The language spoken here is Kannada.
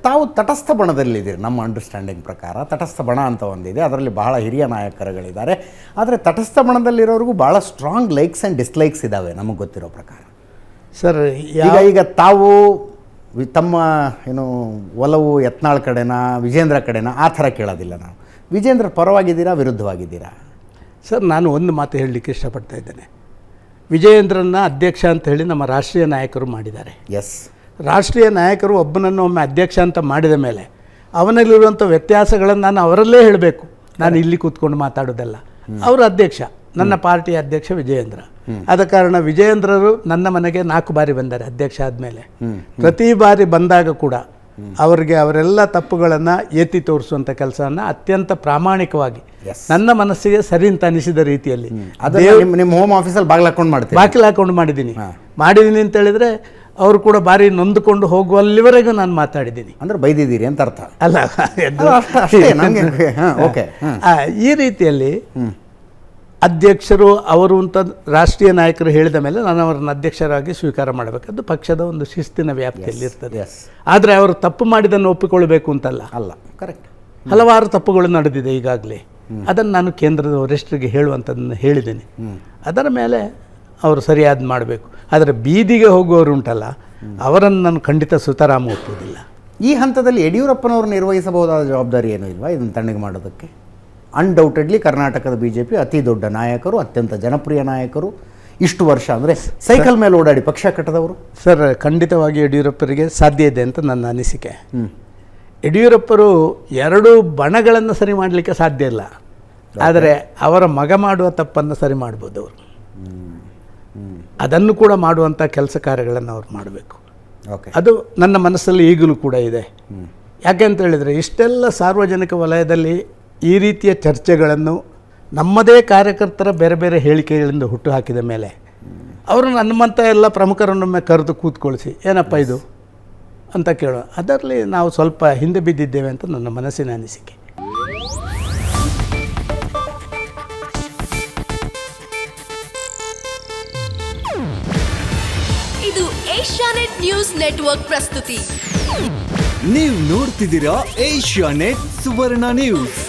ತಾವು ತಟಸ್ಥ ಬಣದಲ್ಲಿದ್ದೀರಿ. ನಮ್ಮ ಅಂಡರ್ಸ್ಟ್ಯಾಂಡಿಂಗ್ ಪ್ರಕಾರ ತಟಸ್ಥ ಬಣ ಅಂತ ಒಂದಿದೆ, ಅದರಲ್ಲಿ ಬಹಳ ಹಿರಿಯ ನಾಯಕರುಗಳಿದ್ದಾರೆ. ಆದರೆ ತಟಸ್ಥ ಬಣದಲ್ಲಿರೋರಿಗೂ ಭಾಳ ಸ್ಟ್ರಾಂಗ್ ಲೈಕ್ಸ್ ಆ್ಯಂಡ್ ಡಿಸ್ಲೈಕ್ಸ್ ಇದ್ದಾವೆ ನಮಗೆ ಗೊತ್ತಿರೋ ಪ್ರಕಾರ. ಸರ್ ಈಗ ತಾವು ತಮ್ಮ ಏನು ಒಲವು ಯತ್ನಾಳ್ ಕಡೆನಾ ವಿಜೇಂದ್ರ ಕಡೆನಾ ಆ ಥರ ಕೇಳೋದಿಲ್ಲ. ನಾವು ವಿಜೇಂದ್ರ ಪರವಾಗಿದ್ದೀರಾ ವಿರುದ್ಧವಾಗಿದ್ದೀರಾ? ಸರ್ ನಾನು ಒಂದು ಮಾತು ಹೇಳಲಿಕ್ಕೆ ಇಷ್ಟಪಡ್ತಾ ಇದ್ದೇನೆ. ವಿಜಯೇಂದ್ರನ್ನ ಅಧ್ಯಕ್ಷ ಅಂತ ಹೇಳಿ ನಮ್ಮ ರಾಷ್ಟ್ರೀಯ ನಾಯಕರು ಮಾಡಿದ್ದಾರೆ. ಎಸ್, ರಾಷ್ಟ್ರೀಯ ನಾಯಕರು ಒಬ್ಬನನ್ನು ಒಮ್ಮೆ ಅಧ್ಯಕ್ಷ ಅಂತ ಮಾಡಿದ ಮೇಲೆ ಅವನಲ್ಲಿರುವಂಥ ವ್ಯತ್ಯಾಸಗಳನ್ನು ನಾನು ಅವರಲ್ಲೇ ಹೇಳಬೇಕು. ನಾನು ಇಲ್ಲಿ ಕೂತ್ಕೊಂಡು ಮಾತಾಡೋದಲ್ಲ. ಅವರು ಅಧ್ಯಕ್ಷ, ನನ್ನ ಪಾರ್ಟಿಯ ಅಧ್ಯಕ್ಷ ವಿಜಯೇಂದ್ರ. ಆದ ಕಾರಣ ವಿಜಯೇಂದ್ರರು ನನ್ನ ಮನೆಗೆ 4 ಬಾರಿ ಬಂದ್ದಾರೆ ಅಧ್ಯಕ್ಷ ಆದಮೇಲೆ. ಪ್ರತಿ ಬಾರಿ ಬಂದಾಗ ಕೂಡ ಅವರಿಗೆ ಅವರೆಲ್ಲ ತಪ್ಪುಗಳನ್ನು ಎತ್ತಿ ತೋರಿಸುವಂಥ ಕೆಲಸವನ್ನು ಅತ್ಯಂತ ಪ್ರಾಮಾಣಿಕವಾಗಿ ನನ್ನ ಮನಸ್ಸಿಗೆ ಸರಿ ಅಂತ ಅನಿಸಿದ ರೀತಿಯಲ್ಲಿ ನಿಮ್ಮ ಹೋಮ್ ಆಫೀಸಲ್ಲಿ ಬಾಗಿಲು ಹಾಕೊಂಡು ಮಾಡಿದ್ದೀನಿ ಅಂತ ಹೇಳಿದರೆ ಅವರು ಕೂಡ ಭಾರಿ ನೊಂದುಕೊಂಡು ಹೋಗುವಲ್ಲಿವರೆಗೂ ನಾನು ಮಾತಾಡಿದ್ದೀನಿ. ಅಂದ್ರೆ ಬೈದಿದ್ದೀರಿ ಅಂತ ಅರ್ಥ ಅಲ್ಲ. ಈ ರೀತಿಯಲ್ಲಿ ಅಧ್ಯಕ್ಷರು ಅವರು ಅಂತ ರಾಷ್ಟ್ರೀಯ ನಾಯಕರು ಹೇಳಿದ ಮೇಲೆ ನಾನು ಅವರನ್ನು ಅಧ್ಯಕ್ಷರಾಗಿ ಸ್ವೀಕಾರ ಮಾಡಬೇಕು. ಅದು ಪಕ್ಷದ ಒಂದು ಶಿಸ್ತಿನ ವ್ಯಾಪ್ತಿಯಲ್ಲಿ ಇರ್ತದೆ. ಆದರೆ ಅವರು ತಪ್ಪು ಮಾಡಿದ್ದನ್ನು ಒಪ್ಪಿಕೊಳ್ಬೇಕು ಅಂತಲ್ಲ. ಅಲ್ಲ, ಕರೆಕ್ಟ್. ಹಲವಾರು ತಪ್ಪುಗಳು ನಡೆದಿದೆ ಈಗಾಗಲೇ. ಅದನ್ನು ನಾನು ಕೇಂದ್ರದ ವರಿಷ್ಠರಿಗೆ ಹೇಳುವಂಥದ್ದನ್ನು ಹೇಳಿದ್ದೀನಿ. ಅದರ ಮೇಲೆ ಅವರು ಸರಿಯಾದ ಮಾಡಬೇಕು. ಆದರೆ ಬೀದಿಗೆ ಹೋಗುವವರು ಉಂಟಲ್ಲ, ಅವರನ್ನು ನಾನು ಖಂಡಿತ ಸುತರಾಮ ಒಪ್ಪುವುದಿಲ್ಲ. ಈ ಹಂತದಲ್ಲಿ ಯಡಿಯೂರಪ್ಪನವರು ನಿರ್ವಹಿಸಬಹುದಾದ ಜವಾಬ್ದಾರಿ ಏನೂ ಇಲ್ವಾ ಇದನ್ನು ತಣ್ಣಗೆ ಮಾಡೋದಕ್ಕೆ? ಅನ್ಡೌಟೆಡ್ಲಿ ಕರ್ನಾಟಕದ BJP ಅತಿ ದೊಡ್ಡ ನಾಯಕರು, ಅತ್ಯಂತ ಜನಪ್ರಿಯ ನಾಯಕರು, ಇಷ್ಟು ವರ್ಷ ಅಂದರೆ ಸೈಕಲ್ ಮೇಲೆ ಓಡಾಡಿ ಪಕ್ಷ ಕಟ್ಟದವರು. ಸರ್, ಖಂಡಿತವಾಗಿ ಯಡಿಯೂರಪ್ಪರಿಗೆ ಸಾಧ್ಯ ಇದೆ ಅಂತ ನನ್ನ ಅನಿಸಿಕೆ. ಯಡಿಯೂರಪ್ಪರು 2 ಬಣಗಳನ್ನು ಸರಿ ಮಾಡಲಿಕ್ಕೆ ಸಾಧ್ಯ ಇಲ್ಲ. ಆದರೆ ಅವರ ಮಗ ಮಾಡುವ ತಪ್ಪನ್ನು ಸರಿ ಮಾಡ್ಬೋದು ಅವರು. ಅದನ್ನು ಕೂಡ ಮಾಡುವಂಥ ಕೆಲಸ ಕಾರ್ಯಗಳನ್ನು ಅವ್ರು ಮಾಡಬೇಕು. ಅದು ನನ್ನ ಮನಸ್ಸಲ್ಲಿ ಈಗಲೂ ಕೂಡ ಇದೆ. ಯಾಕೆ ಅಂತ ಹೇಳಿದರೆ ಇಷ್ಟೆಲ್ಲ ಸಾರ್ವಜನಿಕ ವಲಯದಲ್ಲಿ ಈ ರೀತಿಯ ಚರ್ಚೆಗಳನ್ನು ನಮ್ಮದೇ ಕಾರ್ಯಕರ್ತರ ಬೇರೆ ಬೇರೆ ಹೇಳಿಕೆಗಳಿಂದ ಹುಟ್ಟು ಹಾಕಿದ ಮೇಲೆ ಅವರು ನಮ್ಮಂಥ ಎಲ್ಲ ಪ್ರಮುಖರನ್ನೊಮ್ಮೆ ಕರೆದು ಕೂತ್ಕೊಳಿಸಿ ಏನಪ್ಪ ಇದು ಅಂತ ಕೇಳೋ, ಅದರಲ್ಲಿ ನಾವು ಸ್ವಲ್ಪ ಹಿಂದೆ ಬಿದ್ದಿದ್ದೇವೆ ಅಂತ ನನ್ನ ಮನಸ್ಸಿನ ಅನಿಸಿಕೆ. ಇದು ಏಷ್ಯಾನೆಟ್ ನ್ಯೂಸ್ ನೆಟ್ವರ್ಕ್ ಪ್ರಸ್ತುತಿ. ನೀವು ನೋಡ್ತಿದ್ದೀರಾ ಏಷ್ಯಾನೆಟ್ ಸುವರ್ಣ ನ್ಯೂಸ್.